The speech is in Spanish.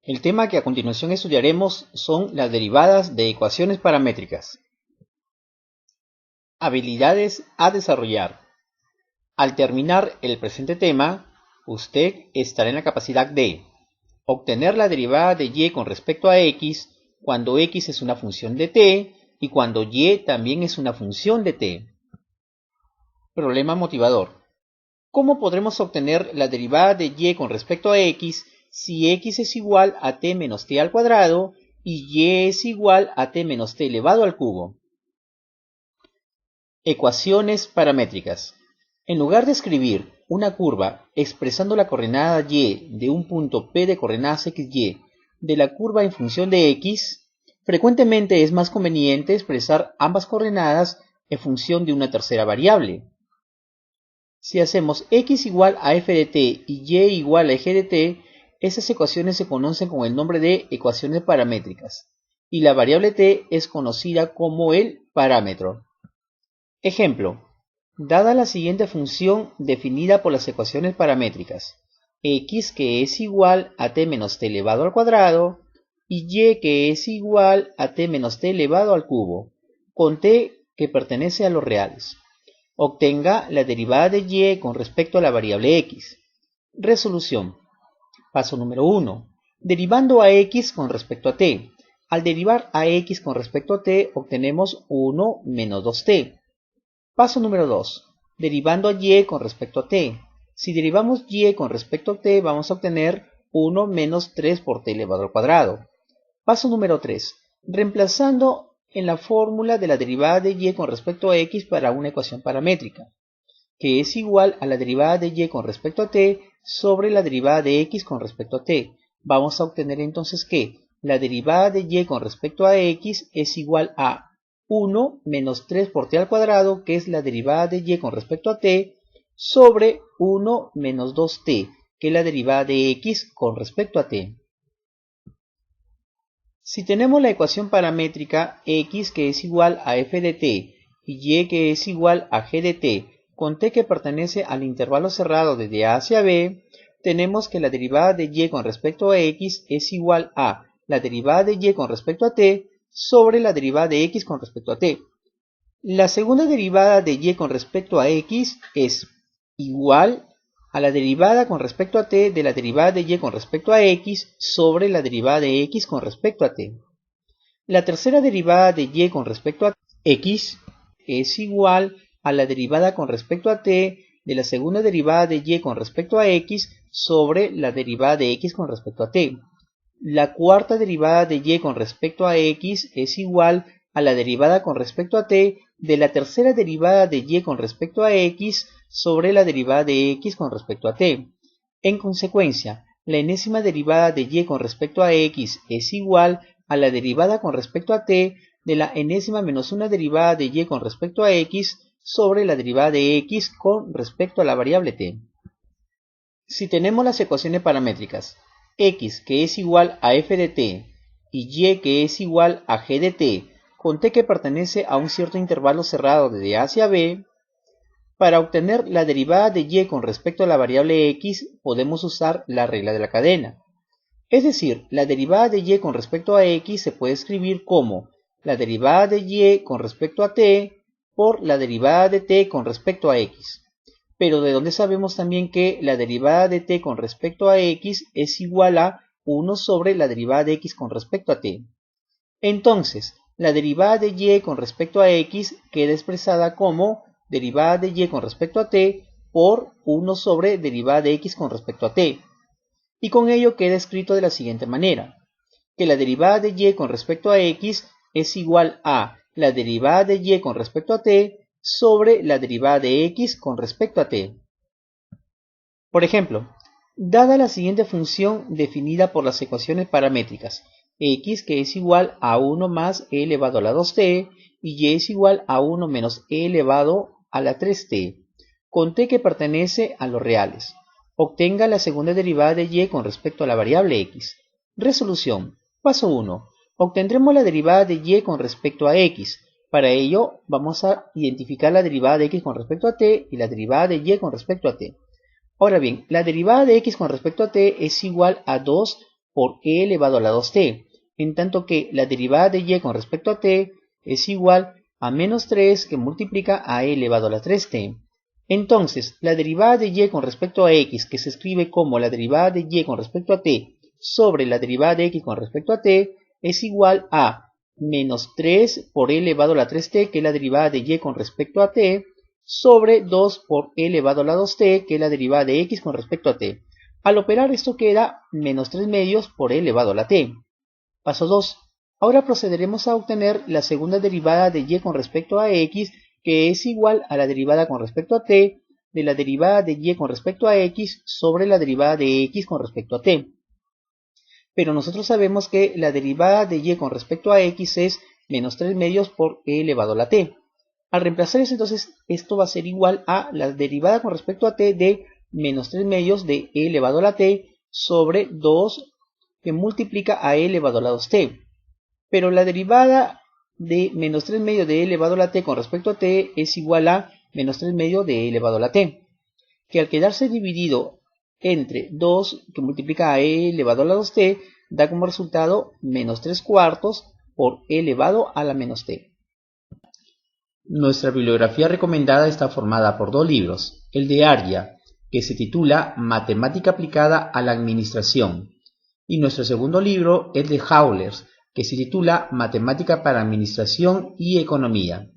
El tema que a continuación estudiaremos son las derivadas de ecuaciones paramétricas. Habilidades a desarrollar. Al terminar el presente tema, usted estará en la capacidad de obtener la derivada de y con respecto a x cuando x es una función de t y cuando y también es una función de t. Problema motivador. ¿Cómo podremos obtener la derivada de y con respecto a x si x es igual a t menos t al cuadrado y y es igual a t menos t elevado al cubo? Ecuaciones paramétricas. En lugar de escribir una curva expresando la coordenada y de un punto P de coordenadas xy de la curva en función de x, frecuentemente es más conveniente expresar ambas coordenadas en función de una tercera variable. Si hacemos x igual a f de t y y igual a g de t, esas ecuaciones se conocen con el nombre de ecuaciones paramétricas, y la variable t es conocida como el parámetro. Ejemplo, dada la siguiente función definida por las ecuaciones paramétricas, x que es igual a t menos t elevado al cuadrado y y que es igual a t menos t elevado al cubo, con t que pertenece a los reales. Obtenga la derivada de y con respecto a la variable x. Resolución. Paso número 1. Derivando a x con respecto a t. Al derivar a x con respecto a t, obtenemos 1 menos 2t. Paso número 2. Derivando a y con respecto a t. Si derivamos y con respecto a t, vamos a obtener 1 menos 3 por t elevado al cuadrado. Paso número 3. Reemplazando en la fórmula de la derivada de y con respecto a x para una ecuación paramétrica, que es igual a la derivada de y con respecto a t sobre la derivada de x con respecto a t. Vamos a obtener entonces que la derivada de y con respecto a x es igual a 1 menos 3 por t al cuadrado, que es la derivada de y con respecto a t, sobre 1 menos 2t, que es la derivada de x con respecto a t. Si tenemos la ecuación paramétrica x que es igual a f de t y y que es igual a g de t, con t que pertenece al intervalo cerrado desde a hacia b, tenemos que la derivada de y con respecto a x es igual a la derivada de y con respecto a t sobre la derivada de x con respecto a t. La segunda derivada de y con respecto a x es igual a la derivada con respecto a t de la derivada de y con respecto a x sobre la derivada de x con respecto a t. La tercera derivada de y con respecto a x es igual a la derivada con respecto a t de la segunda derivada de y con respecto a x sobre la derivada de x con respecto a t. La cuarta derivada de y con respecto a x es igual a la derivada con respecto a t de la tercera derivada de y con respecto a x sobre la derivada de x con respecto a t. En consecuencia, la enésima derivada de y con respecto a x es igual a la derivada con respecto a t de la enésima menos una derivada de y con respecto a x sobre la derivada de x con respecto a la variable t. Si tenemos las ecuaciones paramétricas x que es igual a f de t y y que es igual a g de t, con t que pertenece a un cierto intervalo cerrado desde a hacia b, para obtener la derivada de y con respecto a la variable x podemos usar la regla de la cadena. Es decir, la derivada de y con respecto a x se puede escribir como la derivada de y con respecto a t por la derivada de t con respecto a x. Pero ¿de dónde sabemos también que la derivada de t con respecto a x es igual a 1 sobre la derivada de x con respecto a t? Entonces, la derivada de y con respecto a x queda expresada como derivada de y con respecto a t por 1 sobre derivada de x con respecto a t. Y con ello queda escrito de la siguiente manera, que la derivada de y con respecto a x es igual a la derivada de y con respecto a t sobre la derivada de x con respecto a t. Por ejemplo, dada la siguiente función definida por las ecuaciones paramétricas, x que es igual a 1 más e elevado a la 2t y y es igual a 1 menos e elevado a la 3t, con t que pertenece a los reales. Obtenga la segunda derivada de y con respecto a la variable x. Resolución. Paso 1. Obtendremos la derivada de y con respecto a x. Para ello, vamos a identificar la derivada de x con respecto a t y la derivada de y con respecto a t. Ahora bien, la derivada de x con respecto a t es igual a 2 por e elevado a la 2t, en tanto que la derivada de y con respecto a t es igual a menos 3 que multiplica a e elevado a la 3t. Entonces, la derivada de y con respecto a x, que se escribe como la derivada de y con respecto a t sobre la derivada de x con respecto a t, es igual a menos 3 por e elevado a la 3t, que es la derivada de y con respecto a t, sobre 2 por e elevado a la 2t, que es la derivada de x con respecto a t. Al operar esto queda menos 3 medios por e elevado a la t. Paso 2. Ahora procederemos a obtener la segunda derivada de y con respecto a x, que es igual a la derivada con respecto a t de la derivada de y con respecto a x sobre la derivada de x con respecto a t. Pero nosotros sabemos que la derivada de y con respecto a x es menos 3 medios por e elevado a la t. Al reemplazar eso, entonces, esto va a ser igual a la derivada con respecto a t de menos 3 medios de e elevado a la t sobre 2 que multiplica a e elevado a la 2t. Pero la derivada de menos 3 medios de e elevado a la t con respecto a t es igual a menos 3 medios de e elevado a la t, que al quedarse dividido entre 2 que multiplica a e elevado a la 2t, da como resultado menos 3 cuartos por e elevado a la menos t. Nuestra bibliografía recomendada está formada por 2 libros, el de Arya, que se titula Matemática aplicada a la administración, y nuestro segundo libro es de Haulers, que se titula Matemática para Administración y Economía.